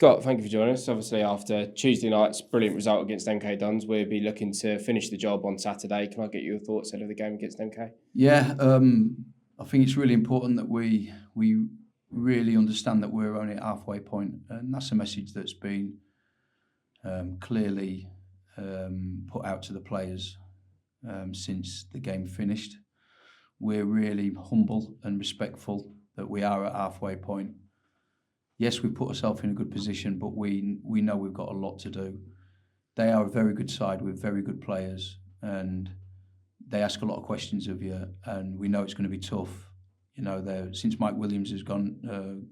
Scott, thank you for joining us. Obviously, after Tuesday night's brilliant result against MK Dons, we'll be looking to finish the job on Saturday. Can I get your thoughts ahead of the game against MK? Yeah, I think it's really important that we really understand that we're only at halfway point, and that's a message that's been clearly put out to the players since the game finished. We're really humble and respectful that we are at halfway point. Yes, we've put ourselves in a good position, but we know we've got a lot to do. They are a very good side with very good players, and they ask a lot of questions of you, and we know it's going to be tough. You know, since Mike Williamson's gone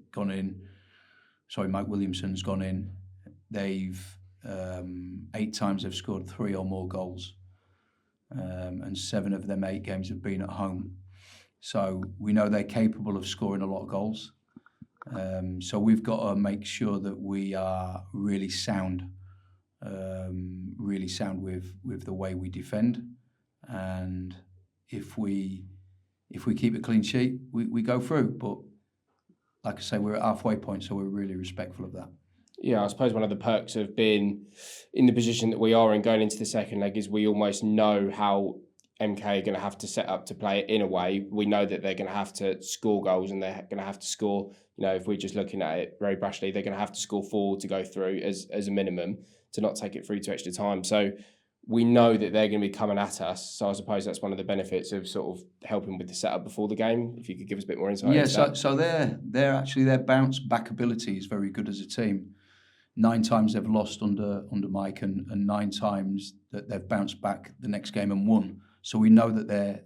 in, they've 8 times they've scored 3 or more goals, and 7 of them 8 games have been at home. So we know they're capable of scoring a lot of goals. So we've got to make sure that we are really sound with the way we defend, and if we keep a clean sheet, we go through. But like I say, we're at halfway point, so we're really respectful of that. Yeah, I suppose one of the perks of being in the position that we are in going into the second leg is we almost know how MK are going to have to set up to play it in a way. We know that they're going to have to score goals, and they're going to have to score, you know, if we're just looking at it very brashly, they're going to have to score 4 to go through as a minimum to not take it through to extra time. So we know that they're going to be coming at us. So I suppose that's one of the benefits of sort of helping with the setup before the game. If you could give us a bit more insight. Yeah, so their bounce back ability is very good as a team. 9 times they've lost under Mike, and 9 times that they've bounced back the next game and won. So we know that they've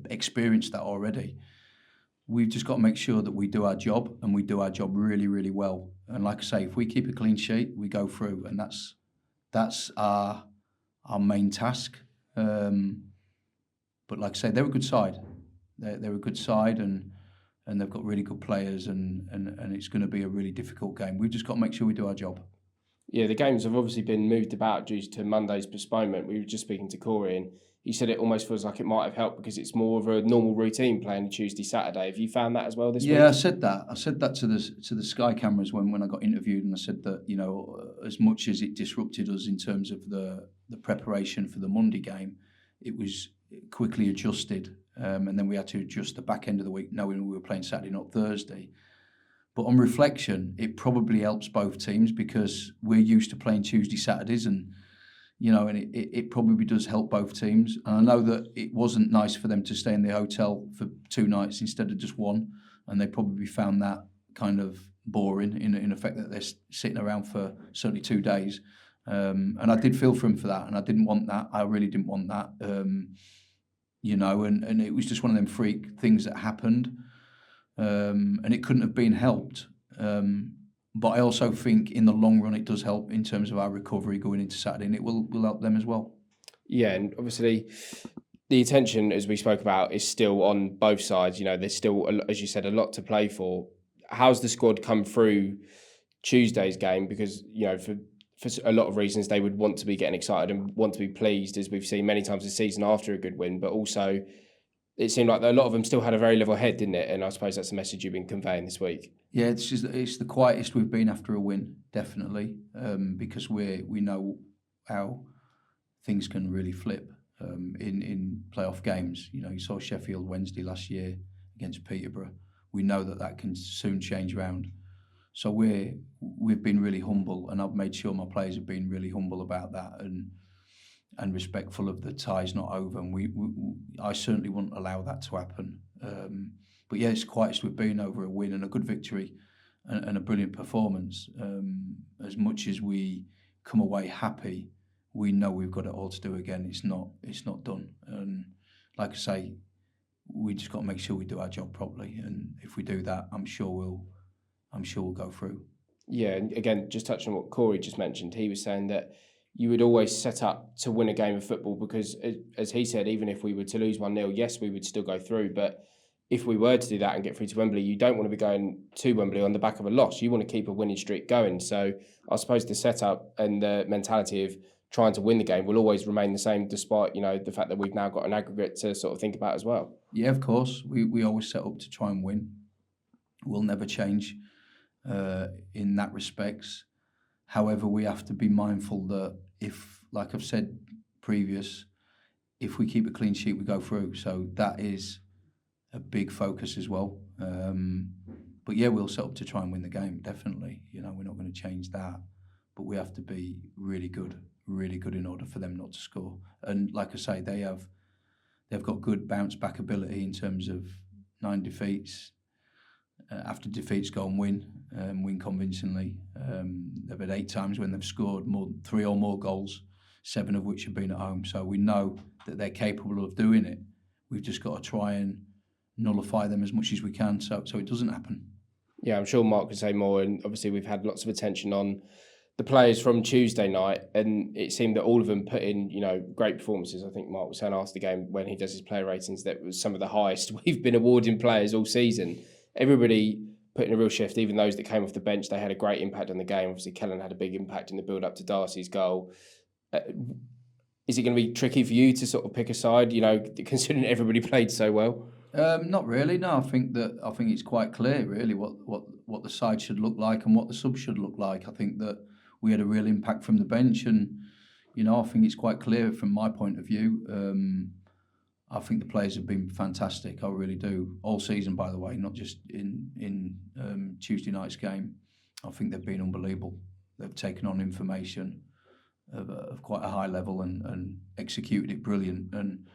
experienced that already. We've just got to make sure that we do our job, and we do our job really, really well. And like I say, if we keep a clean sheet, we go through, and that's our main task. But like I say, they're a good side. They're a good side, and they've got really good players, and it's going to be a really difficult game. We've just got to make sure we do our job. Yeah, the games have obviously been moved about due to Monday's postponement. We were just speaking to Corey, and he said it almost feels like it might have helped because it's more of a normal routine playing Tuesday, Saturday. Have you found that as well this week? Yeah, I said that to the Sky cameras when I got interviewed, and I said that, you know, as much as it disrupted us in terms of the preparation for the Monday game, it was quickly adjusted, and then we had to adjust the back end of the week knowing we were playing Saturday, not Thursday. But on reflection, it probably helps both teams because we're used to playing Tuesday, Saturdays, and you know, and it probably does help both teams. And I know that it wasn't nice for them to stay in the hotel for 2 nights instead of just 1, and they probably found that kind of boring in effect that they're sitting around for certainly 2 days. And I did feel for them for that, and I didn't want that. I really didn't want that. You know, and it was just one of them freak things that happened, and it couldn't have been helped. But I also think in the long run it does help in terms of our recovery going into Saturday, and it will help them as well. Yeah, and obviously the attention, as we spoke about, is still on both sides. You know, there's still, as you said, a lot to play for. How's the squad come through Tuesday's game? Because, you know, for a lot of reasons, they would want to be getting excited and want to be pleased, as we've seen many times this season after a good win, but also it seemed like a lot of them still had a very level head, didn't it? And I suppose that's the message you've been conveying this week. Yeah, it's the quietest we've been after a win, definitely, because we know how things can really flip in playoff games. You know, you saw Sheffield Wednesday last year against Peterborough. We know that can soon change around. So we've been really humble, and I've made sure my players have been really humble about that and respectful of the tie's not over. And I certainly wouldn't allow that to happen. But yeah, it's the quietest we've been over a win and a good victory and a brilliant performance. As much as we come away happy, we know we've got it all to do again. It's not done. And like I say, we just got to make sure we do our job properly. And if we do that, I'm sure we'll go through. Yeah, and again, just touching on what Corey just mentioned, he was saying that you would always set up to win a game of football because, as he said, even if we were to lose 1-0, yes, we would still go through. But if we were to do that and get through to Wembley, you don't want to be going to Wembley on the back of a loss. You want to keep a winning streak going. So I suppose the setup and the mentality of trying to win the game will always remain the same, despite, you know, the fact that we've now got an aggregate to sort of think about as well. Yeah, of course. We always set up to try and win. We'll never change. in that respects. However, we have to be mindful that if, like I've said previous, if we keep a clean sheet, we go through. So that is a big focus as well. But yeah, we'll set up to try and win the game, definitely. You know, we're not going to change that. But we have to be really good in order for them not to score. And like I say, they've got good bounce back ability in terms of 9 defeats. After defeats, go and win convincingly. They've had 8 times when they've scored 3 or more goals, 7 of which have been at home. So we know that they're capable of doing it. We've just got to try and nullify them as much as we can, so it doesn't happen. Yeah, I'm sure Mark could say more, and obviously we've had lots of attention on the players from Tuesday night, and it seemed that all of them put in, great performances. I think Mark was saying after the game when he does his player ratings that was some of the highest we've been awarding players all season. Everybody put in a real shift, even those that came off the bench, they had a great impact on the game. Obviously, Kellen had a big impact in the build-up to Darcy's goal. Is it going to be tricky for you to sort of pick a side, considering everybody played so well? Not really. No, I think it's quite clear, really, what the side should look like and what the subs should look like. I think that we had a real impact from the bench, and I think it's quite clear from my point of view. I think the players have been fantastic. I really do, all season, by the way, not just in Tuesday night's game. I think they've been unbelievable. They've taken on information of quite a high level and executed it brilliant. And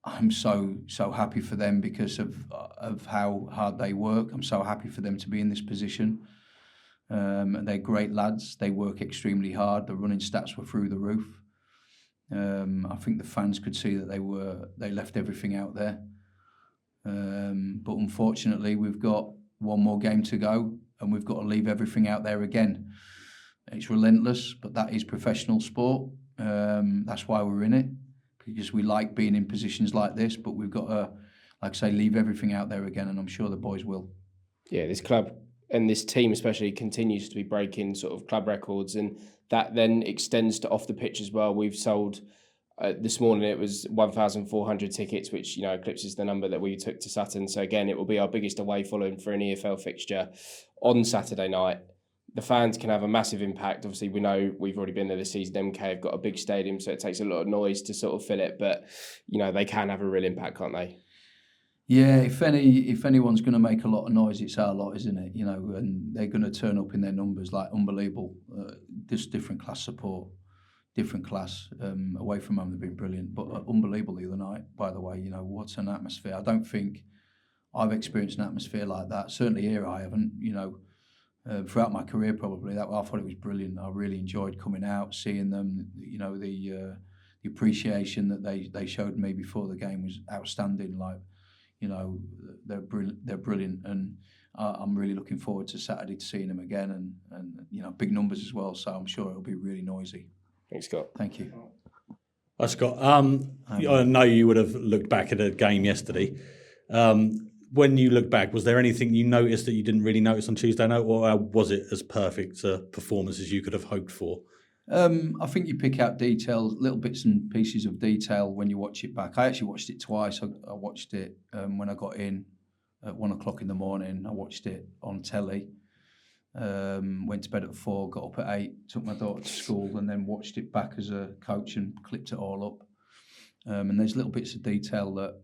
I'm so happy for them because of how hard they work. I'm so happy for them to be in this position. They're great lads. They work extremely hard. The running stats were through the roof. I think the fans could see that they left everything out there. But unfortunately, we've got one more game to go, and we've got to leave everything out there again. It's relentless, but that is professional sport. That's why we're in it, because we like being in positions like this, but we've got to, like I say, leave everything out there again, and I'm sure the boys will. Yeah, this club and this team especially continues to be breaking sort of club records, and that then extends to off the pitch as well. We've sold, this morning it was 1,400 tickets, which eclipses the number that we took to Sutton. So again, it will be our biggest away following for an EFL fixture on Saturday night. The fans can have a massive impact. Obviously, we know we've already been there this season. MK have got a big stadium, so it takes a lot of noise to sort of fill it. But, they can have a real impact, can't they? Yeah, if anyone's going to make a lot of noise, it's our lot, isn't it? And they're going to turn up in their numbers like unbelievable. Just different class support, different class. Away from home, they've been brilliant. But unbelievable the other night, by the way. What's an atmosphere. I don't think I've experienced an atmosphere like that. Certainly here I haven't, throughout my career probably. I thought it was brilliant. I really enjoyed coming out, seeing them. The appreciation that they showed me before the game was outstanding. They're brilliant, and I'm really looking forward to Saturday to seeing them again, and big numbers as well. So I'm sure it'll be really noisy. Thanks, Scott. Thank you. Hi, Scott. I know you would have looked back at a game yesterday. When you look back, was there anything you noticed that you didn't really notice on Tuesday night, or was it as perfect a performance as you could have hoped for? I think you pick out details, little bits and pieces of detail when you watch it back. I actually watched it twice. I watched it when I got in at 1 o'clock in the morning. I watched it on telly. Went to bed at 4, got up at 8, took my daughter to school, and then watched it back as a coach and clipped it all up. And there's little bits of detail that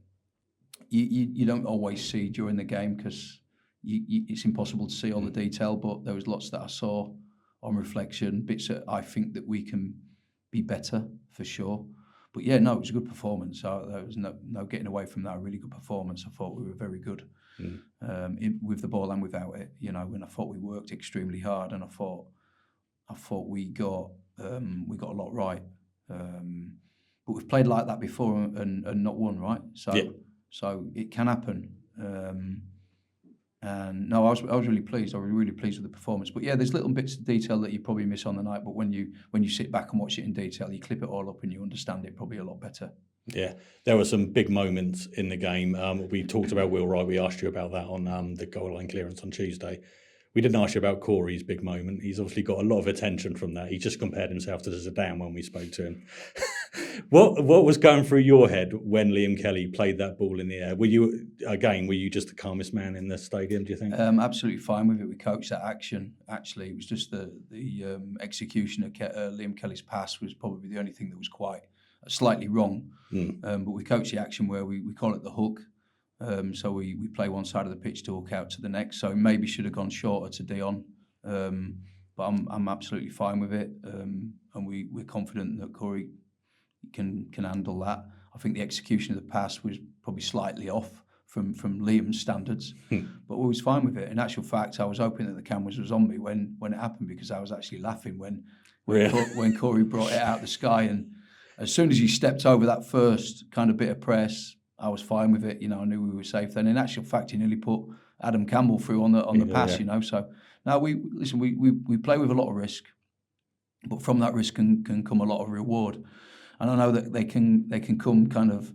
you don't always see during the game because it's impossible to see all the detail, but there was lots that I saw on reflection, bits that I think that we can be better for sure. But yeah, no, it was a good performance. So there was no getting away from that. A really good performance. I thought we were very good with the ball and without it. And I thought we worked extremely hard, and I thought we got a lot right. But we've played like that before and not won, right? So it can happen. And no, I was really pleased. I was really pleased with the performance. But yeah, there's little bits of detail that you probably miss on the night. But when you sit back and watch it in detail, you clip it all up and you understand it probably a lot better. Yeah, there were some big moments in the game. We talked about Will Wright. We asked you about that on the goal line clearance on Tuesday. We didn't ask you about Corey's big moment. He's obviously got a lot of attention from that. He just compared himself to Zidane when we spoke to him. What was going through your head when Liam Kelly played that ball in the air? Were you just the calmest man in the stadium, do you think? Absolutely fine with it. We coached that action. Actually, it was just the execution of Liam Kelly's pass was probably the only thing that was quite slightly wrong. But we coached the action where we call it the hook. So we play one side of the pitch to hook out to the next. So maybe should have gone shorter to Dion. But I'm absolutely fine with it. And we're confident that Corey can handle that. I think the execution of the pass was probably slightly off from Liam's standards, but we was fine with it. In actual fact, I was hoping that the cameras was on me when it happened, because I was actually laughing when Corey brought it out of the sky. And as soon as he stepped over that first kind of bit of press, I was fine with it. I knew we were safe then. In actual fact, he nearly put Adam Campbell through on the pass. So now we play with a lot of risk, but from that risk can come a lot of reward. And I know that they can come kind of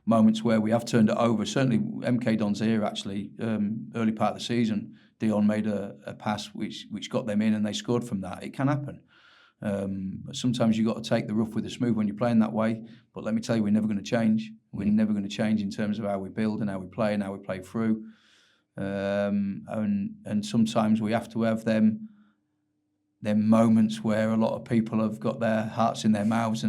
moments where we have turned it over. Certainly, MK Dons here actually, early part of the season, Dion made a pass which got them in, and they scored from that. It can happen. But sometimes you've got to take the rough with the smooth when you're playing that way. But let me tell you, we're never going to change. We're never going to change in terms of how we build and how we play and how we play through. And sometimes we have to have them moments where a lot of people have got their hearts in their mouths,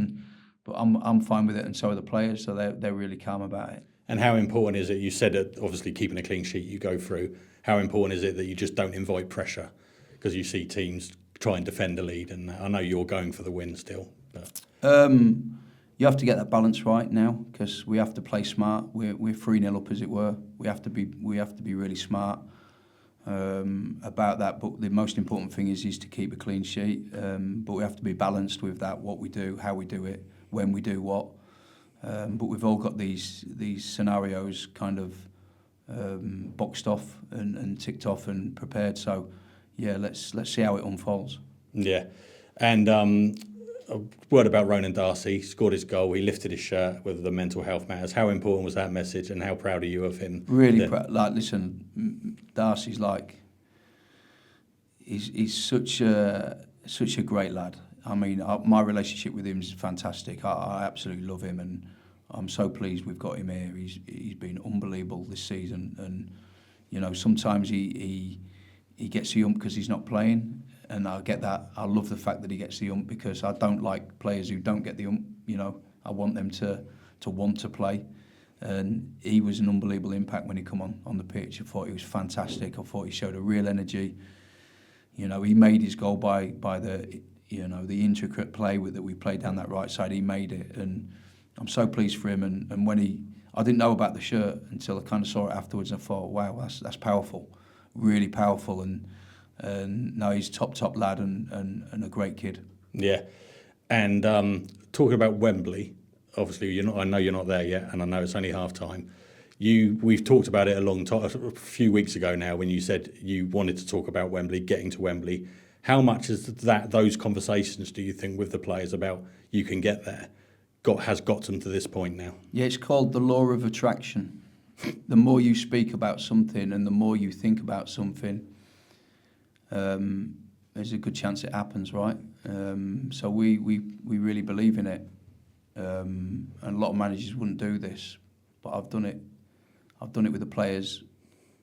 but I'm fine with it, and so are the players. So they're really calm about it. And how important is it? You said that obviously keeping a clean sheet you go through. How important is it that you just don't invite pressure? Because you see teams try and defend the lead, and I know you're going for the win still. But. You have to get that balance right now, because we have to play smart. We're 3-0 up, as it were. We have to be really smart about that. But the most important thing is to keep a clean sheet. But we have to be balanced with that, what we do, how we do it, when we do what. But we've all got these scenarios kind of boxed off and ticked off and prepared. So yeah, let's see how it unfolds. Yeah, and a word about Ronan Darcy. Scored his goal. He lifted his shirt with the mental health matters. How important was that message, and how proud are you of him? Really proud. Listen, Darcy's he's such a great lad. I mean, my relationship with him is fantastic. I absolutely love him, and I'm so pleased we've got him here. He's been unbelievable this season, and sometimes he gets the ump because he's not playing, and I get that. I love the fact that he gets the ump, because I don't like players who don't get the ump. I want them to want to play, and he was an unbelievable impact when he come on the pitch. I thought he was fantastic. I thought he showed a real energy. He made his goal by the intricate play that we played down that right side. He made it, and I'm so pleased for him. And when I didn't know about the shirt until I kind of saw it afterwards, and I thought, wow, that's powerful, really powerful. And now he's top lad and a great kid. Yeah, and talking about Wembley, obviously I know you're not there yet, and I know it's only half time. We've talked about it a few weeks ago now, when you said you wanted to talk about Wembley, getting to Wembley. How much is those conversations, do you think, with the players about you can get there, has got them to this point now? Yeah, it's called the law of attraction. The more you speak about something and the more you think about something, there's a good chance it happens, right? So we really believe in it. And a lot of managers wouldn't do this, but I've done it. I've done it with the players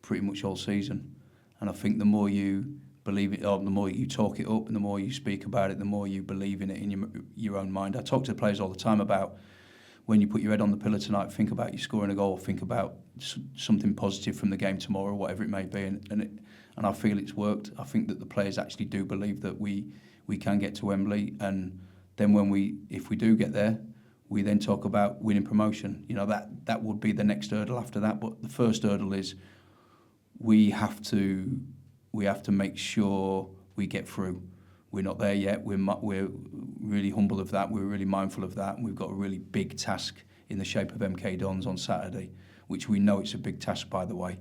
pretty much all season. And I think the more you believe it, or the more you talk it up and the more you speak about it, the more you believe in it in your own mind. I talk to the players all the time about, when you put your head on the pillow tonight, think about you scoring a goal, think about something positive from the game tomorrow, whatever it may be. And I feel it's worked. I think that the players actually do believe that we can get to Wembley. And then if we do get there, we then talk about winning promotion. That would be the next hurdle after that. But the first hurdle is we have to make sure we get through. We're not there yet. We're really humble of that. We're really mindful of that. And we've got a really big task in the shape of MK Dons on Saturday, which we know it's a big task, by the way.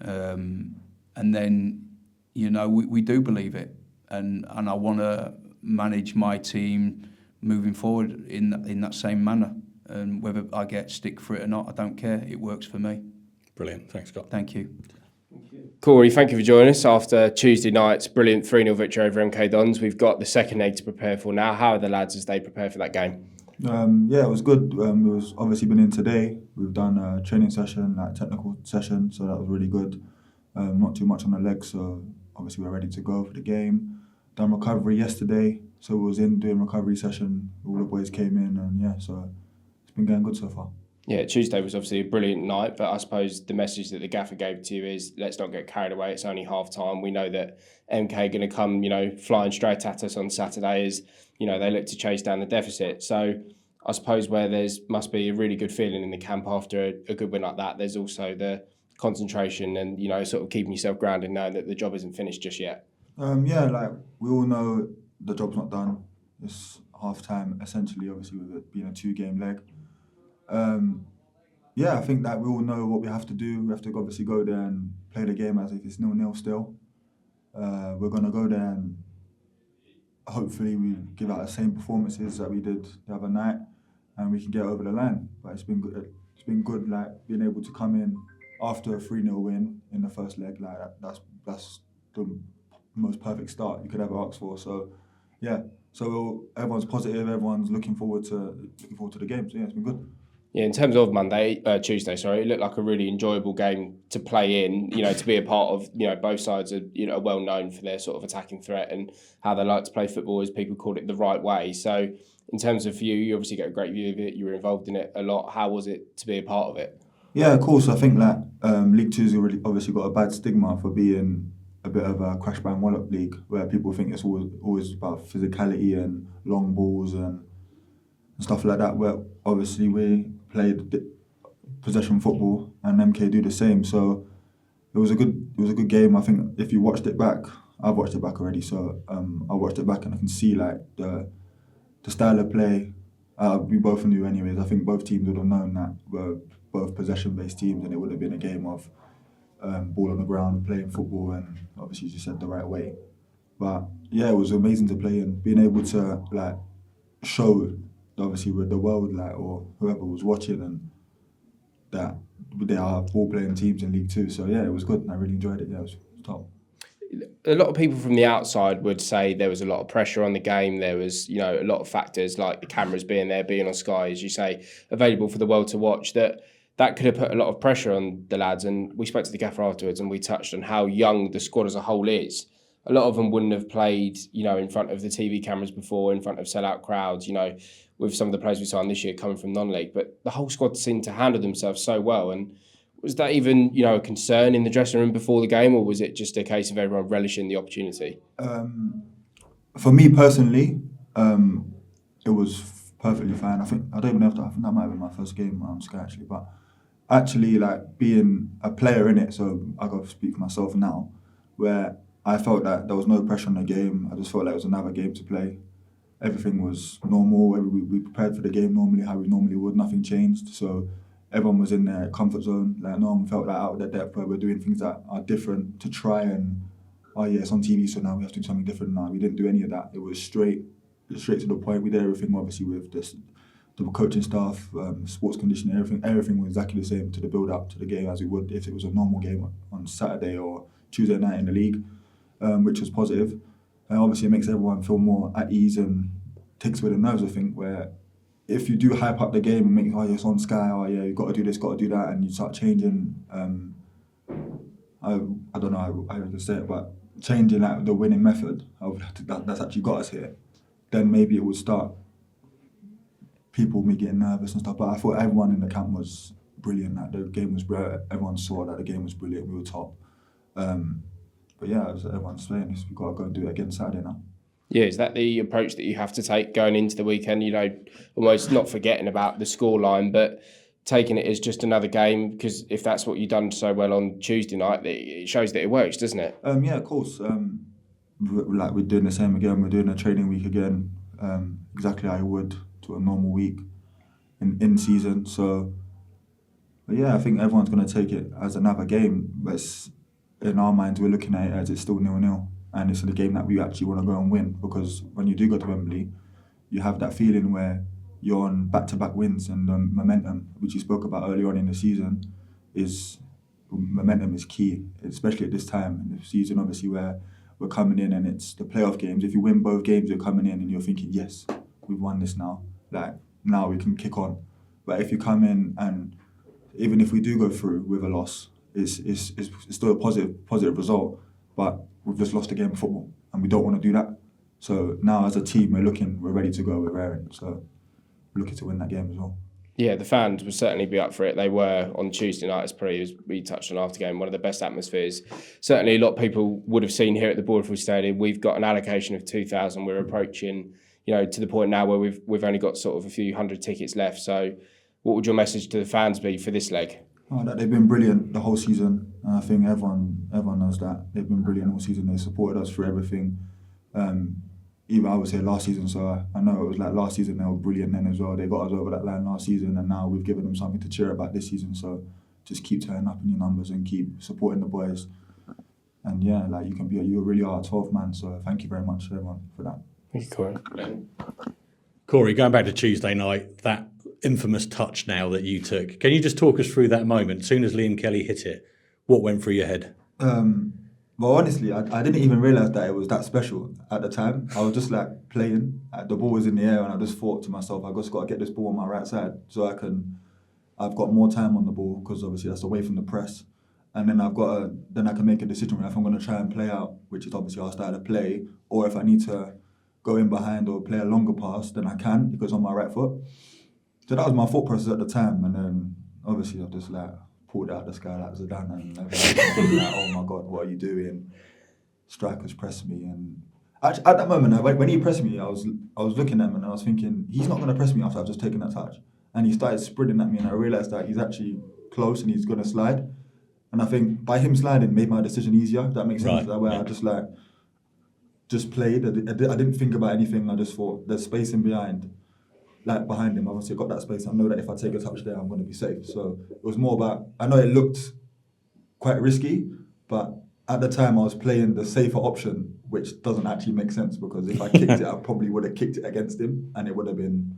And then, we do believe it. And I want to manage my team moving forward in that same manner. And whether I get stick for it or not, I don't care. It works for me. Brilliant. Thanks, Scott. Thank you. Corey, thank you for joining us after Tuesday night's brilliant 3-0 victory over MK Dons. We've got the second leg to prepare for now. How are the lads as they prepare for that game? Yeah, it was good. It was obviously been in today. We've done a training session, like technical session, so that was really good. Not too much on the legs, so obviously we're ready to go for the game. Done recovery yesterday, so we was in doing recovery session. All the boys came in, and yeah, so it's been going good so far. Yeah, Tuesday was obviously a brilliant night, but I suppose the message that the gaffer gave to you is let's not get carried away. It's only half time. We know that MK are going to come, flying straight at us on Saturday as, they look to chase down the deficit. So I suppose where must be a really good feeling in the camp after a good win like that, there's also the concentration and, sort of keeping yourself grounded knowing that the job isn't finished just yet. Yeah, like we all know the job's not done. It's half time, essentially, obviously, with it being a 2-game leg. Yeah, I think that we all know what we have to do. We have to obviously go there and play the game as if it's 0-0 still. We're going to go there and hopefully we give out the same performances that we did the other night and we can get over the line. But it's been good. It's been good, like being able to come in after a 3-0 win in the first leg. Like that's the most perfect start you could ever ask for. So yeah, so everyone's positive. Everyone's looking forward to the game. So yeah, it's been good. Yeah, in terms of Tuesday, it looked like a really enjoyable game to play in, to be a part of, both sides are, well known for their sort of attacking threat and how they like to play football, as people call it, the right way. So in terms of you obviously get a great view of it, you were involved in it a lot. How was it to be a part of it? Yeah, of course. I think that League Two's obviously got a bad stigma for being a bit of a crash bang wallop league where people think it's always about physicality and long balls and stuff like that, where obviously we played possession football and MK do the same. So it was a good game. I think if you watched it back, I've watched it back already, so I watched it back and I can see like the style of play. We both knew anyways. I think both teams would have known that we're both possession-based teams and it would have been a game of ball on the ground, playing football, and obviously, as you said, the right way. But yeah, it was amazing to play and being able to like show obviously with the world, like, or whoever was watching, and that they are ball-playing teams in League Two. So yeah, it was good and I really enjoyed it. Yeah, it was top. A lot of people from the outside would say there was a lot of pressure on the game. There was, a lot of factors like the cameras being there, being on Sky, as you say, available for the world to watch, that could have put a lot of pressure on the lads. And we spoke to the gaffer afterwards and we touched on how young the squad as a whole is. A lot of them wouldn't have played, in front of the TV cameras before, in front of sellout crowds, with some of the players we signed this year coming from non-league. But the whole squad seemed to handle themselves so well. And was that even, a concern in the dressing room before the game, or was it just a case of everyone relishing the opportunity? For me personally, it was perfectly fine. I don't even know if that might have been my first game on Sky actually, but actually like being a player in it, so I got to speak for myself now, where I felt that there was no pressure on the game. I just felt like it was another game to play. Everything was normal. We prepared for the game normally, how we normally would. Nothing changed. So everyone was in their comfort zone. Like no one felt like out of their depth where we're doing things that are different to try and, oh yeah, it's on TV, so now we have to do something different. No, we didn't do any of that. It was straight to the point. We did everything obviously with the coaching staff, sports conditioning, everything was exactly the same to the build up to the game as we would if it was a normal game on Saturday or Tuesday night in the league, which was positive. And obviously it makes everyone feel more at ease and takes away the nerves, I think, where if you do hype up the game and make, oh yeah, it's on Sky, oh yeah, you've got to do this, got to do that, and you start changing, I don't know how to say it, but changing like the winning method of that's actually got us here, then maybe it would start people me getting nervous and stuff. But I thought everyone in the camp was brilliant. That the game was brilliant. Everyone saw that the game was brilliant. We were top. But yeah, as everyone's saying, we've got to go and do it again Saturday now. Yeah, is that the approach that you have to take going into the weekend? Almost not forgetting about the scoreline, but taking it as just another game, because if that's what you've done so well on Tuesday night, it shows that it works, doesn't it? Yeah, of course. We're doing the same again. We're doing a training week again, exactly how I would to a normal week in season. So, but yeah, I think everyone's going to take it as another game, but in our minds, we're looking at it as it's still 0-0. And it's a game that we actually want to go and win, because when you do go to Wembley, you have that feeling where you're on back-to-back wins, and momentum, which you spoke about earlier on in the season, momentum is key, especially at this time in the season, obviously, where we're coming in and it's the playoff games. If you win both games, you're coming in and you're thinking, yes, we've won this now. Like, now we can kick on. But if you come in and even if we do go through with a loss, it's still a positive result. But we've just lost a game of football, and we don't want to do that. So now as a team, we're ready to go. We're raring. So we're looking to win that game as well. Yeah, the fans will certainly be up for it. They were on Tuesday night, as we touched on after game, one of the best atmospheres. Certainly a lot of people would have seen here at the Borderfield Stadium. We've got an allocation of 2,000. We're approaching, to the point now where we've only got sort of a few hundred tickets left. So what would your message to the fans be for this leg? That they've been brilliant the whole season. And I think everyone knows that. They've been brilliant all season. They supported us through everything. Even I would say last season, so I know it was like last season they were brilliant then as well. They got us over that line last season, and now we've given them something to cheer about this season. So just keep turning up in your numbers and keep supporting the boys. And yeah, like you really are a 12th man. So thank you very much everyone for that. Thank you, Corey. Corey, going back to Tuesday night, that infamous touch now that you took. Can you just talk us through that moment? As soon as Liam Kelly hit it, what went through your head? Well, honestly, I didn't even realise that it was that special at the time. I was just like playing. The ball was in the air, and I just thought to myself, I've just got to get this ball on my right side so I've got more time on the ball because obviously that's away from the press. And then then I can make a decision if I'm going to try and play out, which is obviously I'll start to play, or if I need to go in behind or play a longer pass, then I can because on my right foot. So that was my thought process at the time, and then obviously I've just like pulled out the sky like Zidane, and everyone like, oh my God, what are you doing? Strikers pressed me, and actually, at that moment, when he pressed me, I was looking at him and I was thinking, he's not going to press me after I've just taken that touch. And he started sprinting at me, and I realised that he's actually close and he's going to slide. And I think by him sliding made my decision easier. If that makes sense. Right. That way, I just played. I didn't think about anything. I just thought there's space in behind. Like behind him, obviously I've got that space. I know that if I take a touch there, I'm going to be safe. So it was more about, I know it looked quite risky, but at the time I was playing the safer option, which doesn't actually make sense because if I kicked it, I probably would have kicked it against him, and it would have been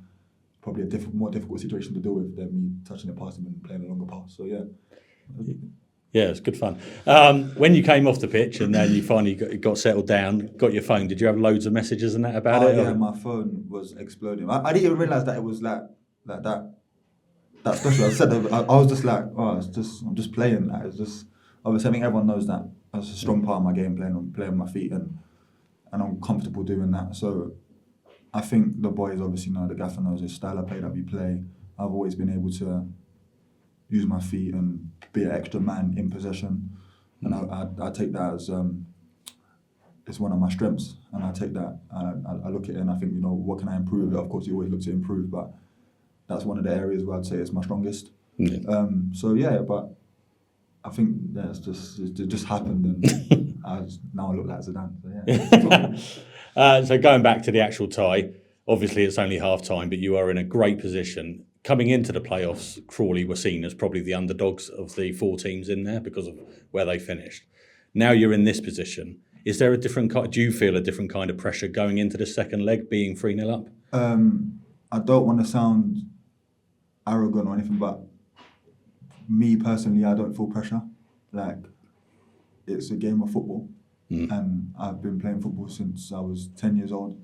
probably a more difficult situation to deal with than me touching it past him and playing a longer pass. So yeah. Yeah, it's good fun. When you came off the pitch and then you finally got settled down, got your phone, did you have loads of messages and that about it? Yeah, my phone was exploding. I didn't even realise that it was like that special. I was just like, I'm just playing. Like, it's just obviously I think everyone knows that that's a strong part of my game, playing on my feet, and I'm comfortable doing that. So I think the boys obviously know, the gaffer knows the style of play that we play. I've always been able to use my feet and be an extra man in possession, and I take that as it's one of my strengths, and I take that. I look at it and I think, what can I improve? Of course, you always look to improve, but that's one of the areas where I'd say it's my strongest. Yeah. But I think it just happened, and now I look like Zidane. So yeah. So going back to the actual tie, obviously it's only half time, but you are in a great position. Coming into the playoffs, Crawley were seen as probably the underdogs of the 4 teams in there because of where they finished. Now you're in this position. Is there do you feel a different kind of pressure going into the second leg, being 3-0 up? I don't want to sound arrogant or anything, but me personally, I don't feel pressure. Like, it's a game of football, and I've been playing football since I was 10 years old,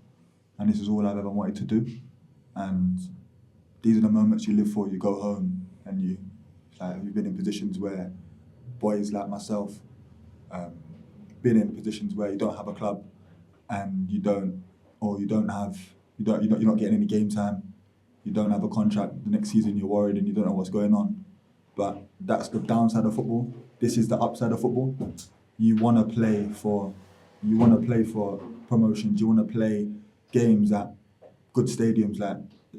and this is all I've ever wanted to do. And these are the moments you live for. You go home and you've been in positions where boys like myself, been in positions where you don't have a club, and you're not getting any game time. You don't have a contract. The next season you're worried and you don't know what's going on. But that's the downside of football. This is the upside of football. You want to play for promotions. You want to play games at good stadiums like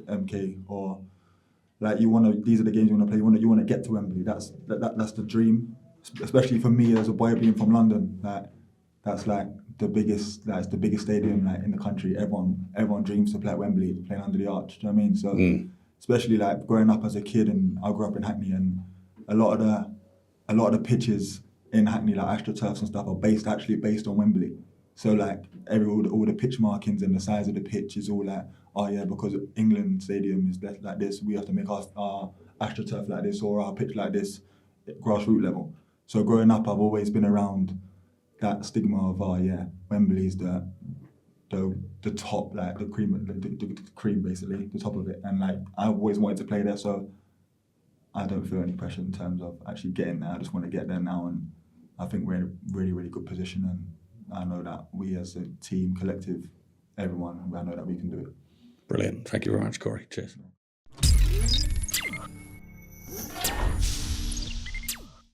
MK, or like these are the games you want to play. You want to get to Wembley. That's the dream, especially for me as a boy being from London. That's like the biggest stadium like in the country. Everyone dreams to play at Wembley, playing under the arch. Do you know what I mean? So especially like growing up as a kid, and I grew up in Hackney, and a lot of the pitches in Hackney, like AstroTurfs and stuff, are based on Wembley. So like all the pitch markings and the size of the pitch is all like, oh yeah, because England stadium is like this, we have to make our AstroTurf like this, or our pitch like this, grassroots level. So growing up, I've always been around that stigma of, oh yeah, Wembley's the the top, like the cream basically, the top of it. And like I always wanted to play there, so I don't feel any pressure in terms of actually getting there. I just want to get there now, and I think we're in a really, really good position. And I know that we as a team, collective, everyone, I know that we can do it. Brilliant. Thank you very much, Corey. Cheers.